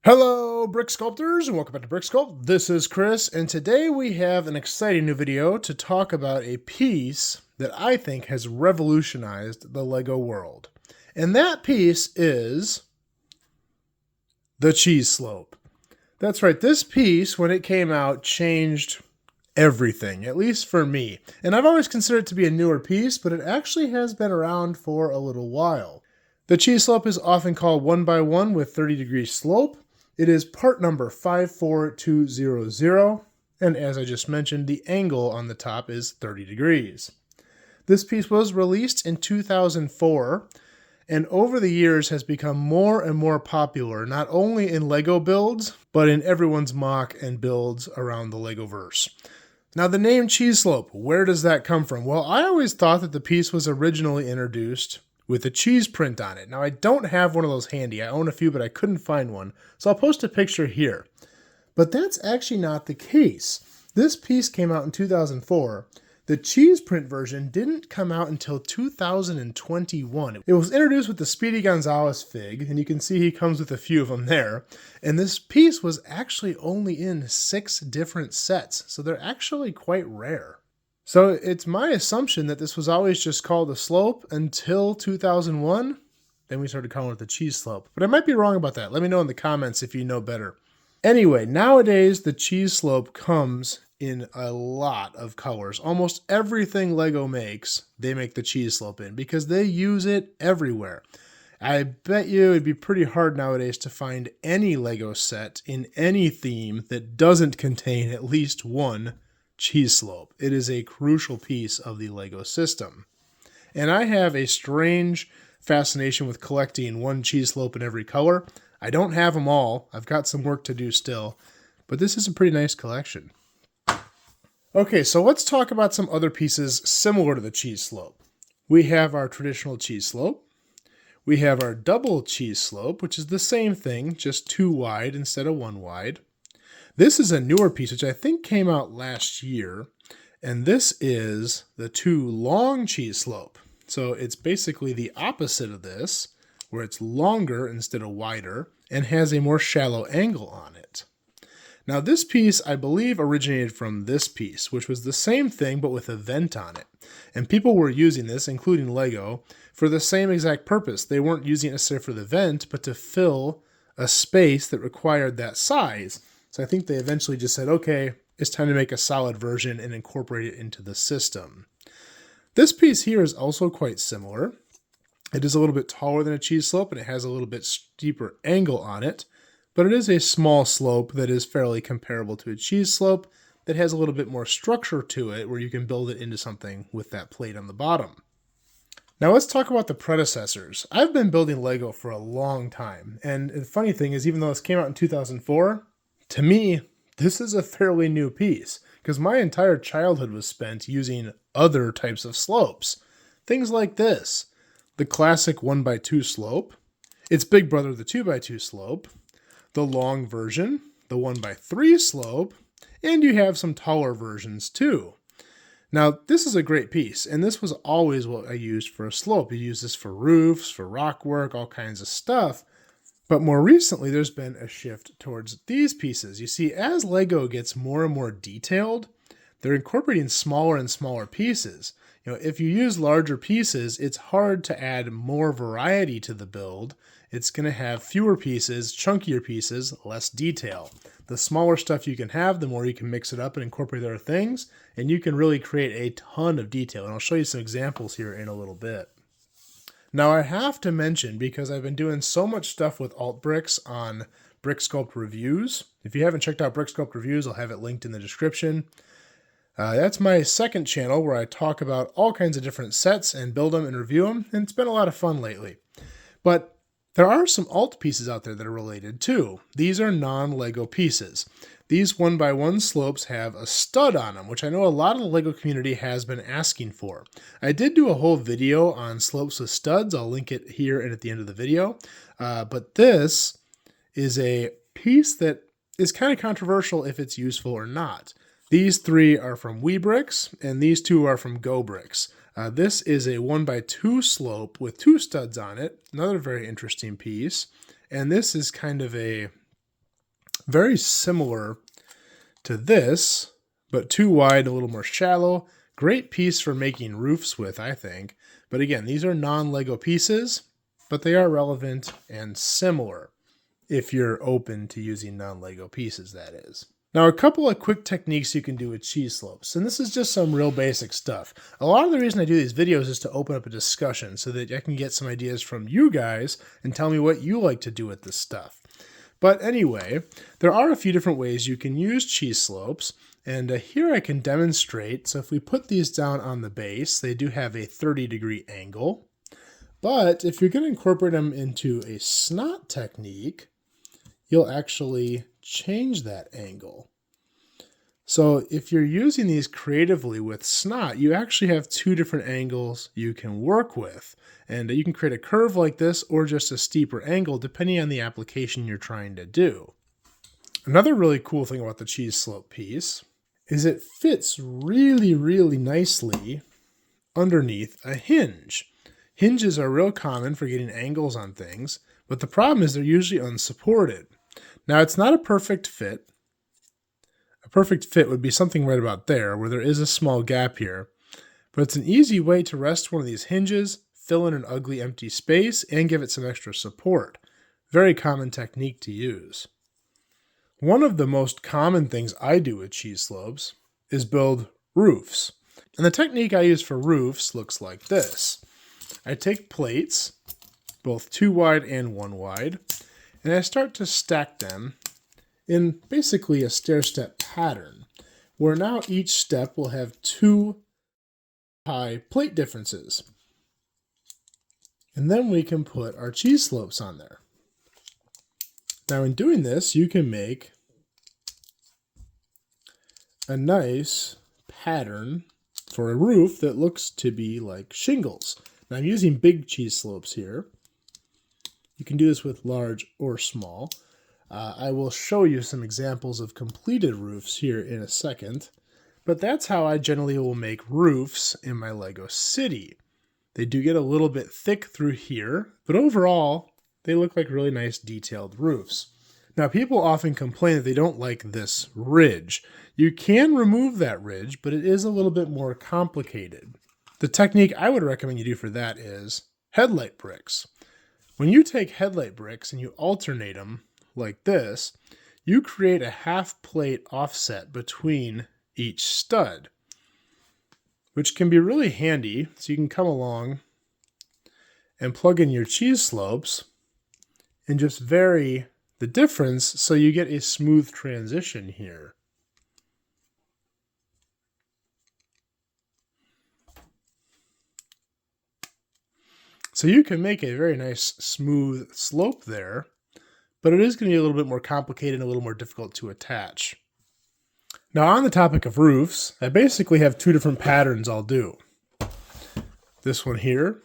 Hello, Brick Sculptors, and welcome back to Brick Sculpt. This is Chris, and today we have an exciting new video to talk about a piece that I think has revolutionized the LEGO world. And that piece is the cheese slope. That's right, this piece, when it came out, changed everything, at least for me. And I've always considered it to be a newer piece, but it actually has been around for a little while. The cheese slope is often called 1x1 with 30-degree slope. It is part number 54200, and as I just mentioned, the angle on the top is 30 degrees. This piece was released in 2004, and over the years has become more and more popular, not only in LEGO builds, but in everyone's mock and builds around the LEGOverse. Now the name cheese slope, where does that come from? Well, I always thought that the piece was originally introduced with a cheese print on it. Now I don't have one of those handy. I own a few, but I couldn't find one. So I'll post a picture here. But that's actually not the case. This piece came out in 2004. The cheese print version didn't come out until 2021. It was introduced with the Speedy Gonzalez fig, and you can see he comes with a few of them there. And this piece was actually only in 6 different sets, so they're actually quite rare. So it's my assumption that this was always just called a slope until 2001. Then we started calling it the cheese slope. But I might be wrong about that. Let me know in the comments if you know better. Anyway, nowadays the cheese slope comes in a lot of colors. Almost everything LEGO makes, they make the cheese slope in because they use it everywhere. I bet you it'd be pretty hard nowadays to find any LEGO set in any theme that doesn't contain at least one cheese slope. It is a crucial piece of the LEGO system. And I have a strange fascination with collecting one cheese slope in every color. I don't have them all. I've got some work to do still, but this is a pretty nice collection. Okay, so let's talk about some other pieces similar to the cheese slope. We have our traditional cheese slope. We have our double cheese slope, which is the same thing, just 2 wide instead of 1 wide. This is a newer piece, which I think came out last year, and this is the 2 long cheese slope. So it's basically the opposite of this, where it's longer instead of wider, and has a more shallow angle on it. Now this piece, I believe, originated from this piece, which was the same thing, but with a vent on it. And people were using this, including LEGO, for the same exact purpose. They weren't using it necessarily for the vent, but to fill a space that required that size. So I think they eventually just said, okay, it's time to make a solid version and incorporate it into the system. This piece here is also quite similar. It is a little bit taller than a cheese slope and it has a little bit steeper angle on it, but it is a small slope that is fairly comparable to a cheese slope that has a little bit more structure to it where you can build it into something with that plate on the bottom. Now let's talk about the predecessors. I've been building LEGO for a long time, and the funny thing is, even though this came out in 2004, to me, this is a fairly new piece because my entire childhood was spent using other types of slopes. Things like this, the classic 1x2 slope, its big brother, the 2x2 slope, the long version, the 1x3 slope, and you have some taller versions too. Now, this is a great piece, and this was always what I used for a slope. You use this for roofs, for rock work, all kinds of stuff. But more recently, there's been a shift towards these pieces. You see, as LEGO gets more and more detailed, they're incorporating smaller and smaller pieces. You know, if you use larger pieces, it's hard to add more variety to the build. It's going to have fewer pieces, chunkier pieces, less detail. The smaller stuff you can have, the more you can mix it up and incorporate other things, and you can really create a ton of detail. And I'll show you some examples here in a little bit. Now I have to mention, because I've been doing so much stuff with alt bricks on Brick Sculpt reviews. If you haven't checked out Brick Sculpt reviews, I'll have it linked in the description. That's my second channel where I talk about all kinds of different sets and build them and review them, and it's been a lot of fun lately. But there are some alt pieces out there that are related too. These are non-LEGO pieces. These 1x1 slopes have a stud on them, which I know a lot of the LEGO community has been asking for. I did do a whole video on slopes with studs. I'll link it here and at the end of the video. But this is a piece that is kind of controversial if it's useful or not. These 3 are from Weebricks, and these 2 are from Go Bricks. This is a 1x2 slope with 2 studs on it. Another very interesting piece. And this is kind of a Very similar to this, but too wide, a little more shallow. Great piece for making roofs with, I think. But again, these are non-Lego pieces, but they are relevant and similar if you're open to using non-Lego pieces, that is. Now, a couple of quick techniques you can do with cheese slopes, and this is just some real basic stuff. A lot of the reason I do these videos is to open up a discussion so that I can get some ideas from you guys and tell me what you like to do with this stuff. But anyway, there are a few different ways you can use cheese slopes, and here I can demonstrate. So if we put these down on the base, they do have a 30-degree angle. But if you're going to incorporate them into a snot technique, you'll actually change that angle. So if you're using these creatively with snot, you actually have two different angles you can work with. And you can create a curve like this or just a steeper angle depending on the application you're trying to do. Another really cool thing about the cheese slope piece is it fits really, really nicely underneath a hinge. Hinges are real common for getting angles on things, but the problem is they're usually unsupported. Now, it's not a perfect fit. A perfect fit would be something right about there, where there is a small gap here. But it's an easy way to rest one of these hinges, fill in an ugly empty space, and give it some extra support. Very common technique to use. One of the most common things I do with cheese slopes is build roofs. And the technique I use for roofs looks like this. I take plates, both 2 wide and 1 wide, and I start to stack them in basically a stair-step pattern, where now each step will have 2 high plate differences. And then we can put our cheese slopes on there. Now in doing this, you can make a nice pattern for a roof that looks to be like shingles. Now I'm using big cheese slopes here. You can do this with large or small. I will show you some examples of completed roofs here in a second, but that's how I generally will make roofs in my Lego city. They do get a little bit thick through here, but overall, they look like really nice detailed roofs. Now, people often complain that they don't like this ridge. You can remove that ridge, but it is a little bit more complicated. The technique I would recommend you do for that is headlight bricks. When you take headlight bricks and you alternate them like this, you create a half plate offset between each stud, which can be really handy. So you can come along and plug in your cheese slopes and just vary the difference so you get a smooth transition here. So you can make a very nice smooth slope there, but it is going to be a little bit more complicated and a little more difficult to attach. Now on the topic of roofs, I basically have 2 different patterns I'll do. This one here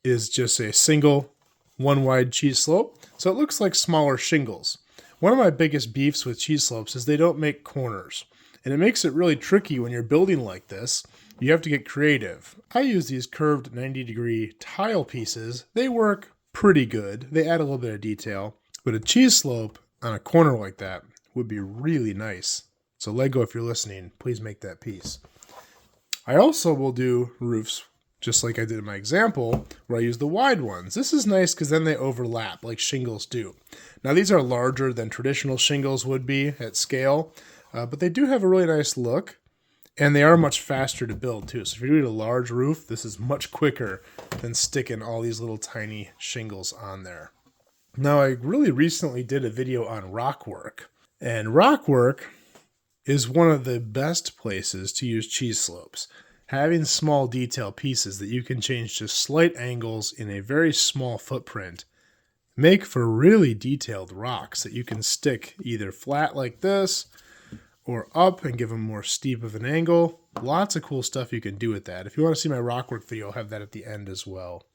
is just a single 1 wide cheese slope, so it looks like smaller shingles. One of my biggest beefs with cheese slopes is they don't make corners, and it makes it really tricky when you're building like this. You have to get creative. I use these curved 90-degree tile pieces. They work pretty good. They add a little bit of detail, but a cheese slope on a corner like that would be really nice. So Lego, if you're listening, please make that piece. I also will do roofs just like I did in my example, where I use the wide ones. This is nice because then they overlap like shingles do. Now these are larger than traditional shingles would be at scale, but they do have a really nice look, and they are much faster to build too. So if you're doing a large roof, this is much quicker than sticking all these little tiny shingles on there. Now I really recently did a video on rock work, and rock work is one of the best places to use cheese slopes. Having small detail pieces that you can change to slight angles in a very small footprint make for really detailed rocks that you can stick either flat like this or up and give them more steep of an angle. Lots of cool stuff you can do with that. If you want to see my rock work video, I'll have that at the end as well.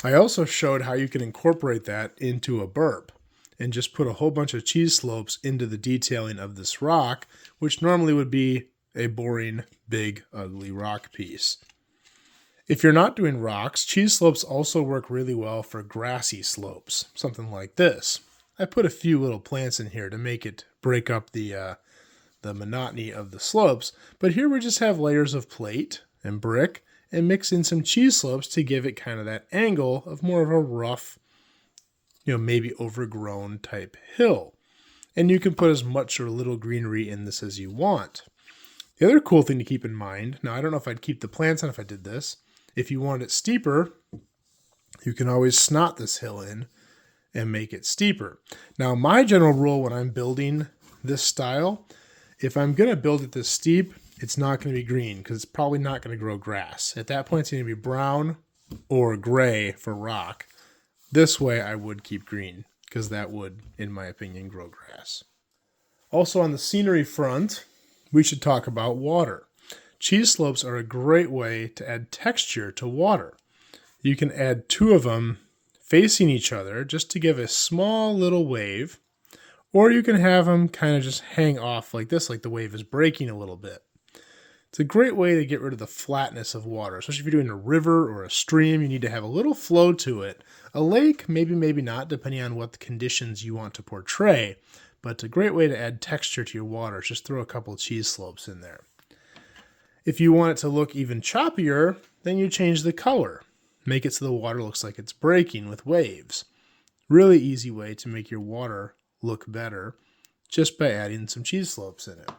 I also showed how you can incorporate that into a burp and just put a whole bunch of cheese slopes into the detailing of this rock, which normally would be a boring, big, ugly rock piece. If you're not doing rocks, cheese slopes also work really well for grassy slopes, something like this. I put a few little plants in here to make it break up the monotony of the slopes. But here we just have layers of plate and brick and mix in some cheese slopes to give it kind of that angle of more of a rough, maybe overgrown type hill. And you can put as much or little greenery in this as you want. The other cool thing to keep in mind, now I don't know if I'd keep the plants on if I did this. If you want it steeper, you can always snot this hill in and make it steeper. Now my general rule when I'm building this style, if I'm going to build it this steep, it's not going to be green because it's probably not going to grow grass. At that point, it's going to be brown or gray for rock. This way, I would keep green because that would, in my opinion, grow grass. Also on the scenery front, we should talk about water. Cheese slopes are a great way to add texture to water. You can add 2 of them facing each other just to give a small little wave. Or you can have them kind of just hang off like this, like the wave is breaking a little bit. It's a great way to get rid of the flatness of water, especially if you're doing a river or a stream. You need to have a little flow to it. A lake, maybe, maybe not, depending on what the conditions you want to portray. But it's a great way to add texture to your water. Just throw a couple of cheese slopes in there. If you want it to look even choppier, then you change the color. Make it so the water looks like it's breaking with waves. Really easy way to make your water look better just by adding some cheese slopes in it.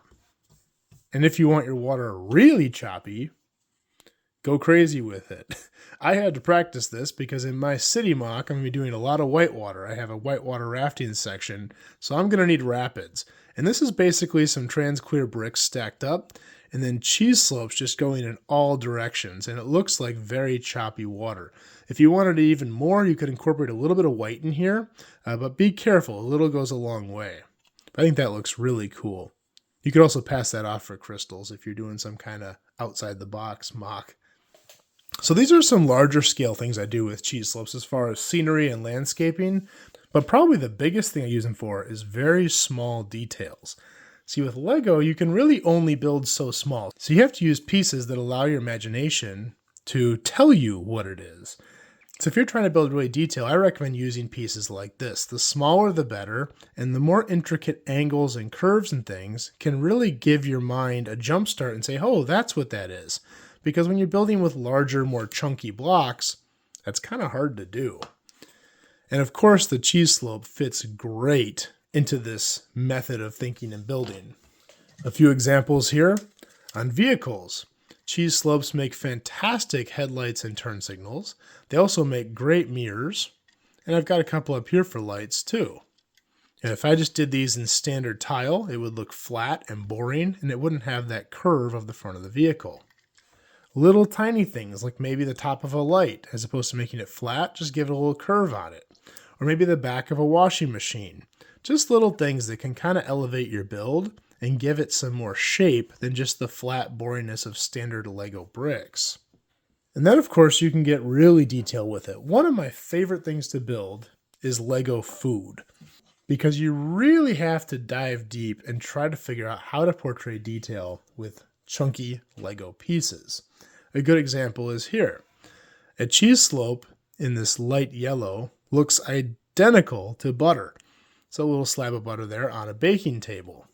And if you want your water really choppy, go crazy with it. I had to practice this because in my city mock, I'm going to be doing a lot of whitewater. I have a whitewater rafting section, so I'm going to need rapids. And this is basically some trans-clear bricks stacked up and then cheese slopes just going in all directions. And it looks like very choppy water. If you wanted it even more, you could incorporate a little bit of white in here, but be careful. A little goes a long way. I think that looks really cool. You could also pass that off for crystals if you're doing some kind of outside the box mock. So these are some larger scale things I do with cheese slopes as far as scenery and landscaping, but probably the biggest thing I use them for is very small details. See, with Lego, you can really only build so small. So you have to use pieces that allow your imagination to tell you what it is. So if you're trying to build really detail, I recommend using pieces like this. The smaller the better, and the more intricate angles and curves and things can really give your mind a jump start and say, oh, that's what that is. Because when you're building with larger, more chunky blocks, that's kind of hard to do. And of course, the cheese slope fits great into this method of thinking and building. A few examples here. On vehicles, cheese slopes make fantastic headlights and turn signals. They also make great mirrors. And I've got a couple up here for lights too. And if I just did these in standard tile, it would look flat and boring, and it wouldn't have that curve of the front of the vehicle. Little tiny things like maybe the top of a light, as opposed to making it flat, just give it a little curve on it. Or maybe the back of a washing machine. Just little things that can kind of elevate your build and give it some more shape than just the flat boringness of standard Lego bricks. And then of course you can get really detailed with it. One of my favorite things to build is Lego food, because you really have to dive deep and try to figure out how to portray detail with chunky Lego pieces. A good example is here. A cheese slope in this light yellow looks identical to butter. So a little slab of butter there on a baking table.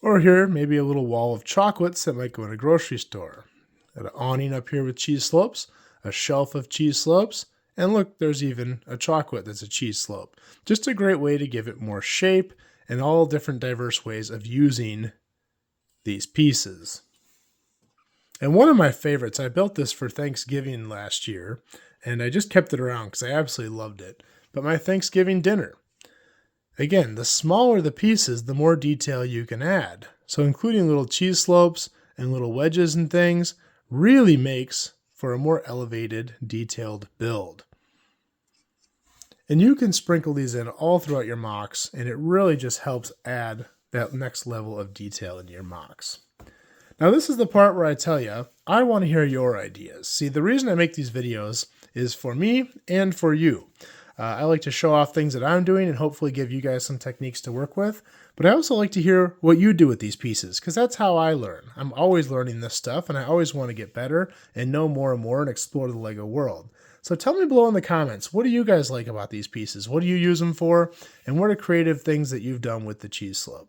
Or here, maybe a little wall of chocolates that might go in a grocery store. Got an awning up here with cheese slopes, a shelf of cheese slopes, and look, there's even a chocolate that's a cheese slope. Just a great way to give it more shape and all different diverse ways of using these pieces. And one of my favorites, I built this for Thanksgiving last year, and I just kept it around because I absolutely loved it. But my Thanksgiving dinner. Again, the smaller the pieces, the more detail you can add. So including little cheese slopes and little wedges and things really makes for a more elevated, detailed build. And you can sprinkle these in all throughout your mocks, and it really just helps add that next level of detail in your mocks. Now this is the part where I tell you, I want to hear your ideas. See, the reason I make these videos is for me and for you. I like to show off things that I'm doing and hopefully give you guys some techniques to work with. But I also like to hear what you do with these pieces, because that's how I learn. I'm always learning this stuff, and I always want to get better and know more and more and explore the Lego world. So tell me below in the comments, what do you guys like about these pieces? What do you use them for? And what are creative things that you've done with the cheese slope?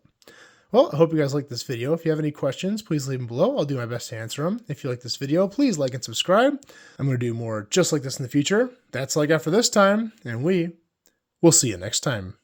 Well, I hope you guys liked this video. If you have any questions, please leave them below. I'll do my best to answer them. If you like this video, please like and subscribe. I'm going to do more just like this in the future. That's all I got for this time, and we'll see you next time.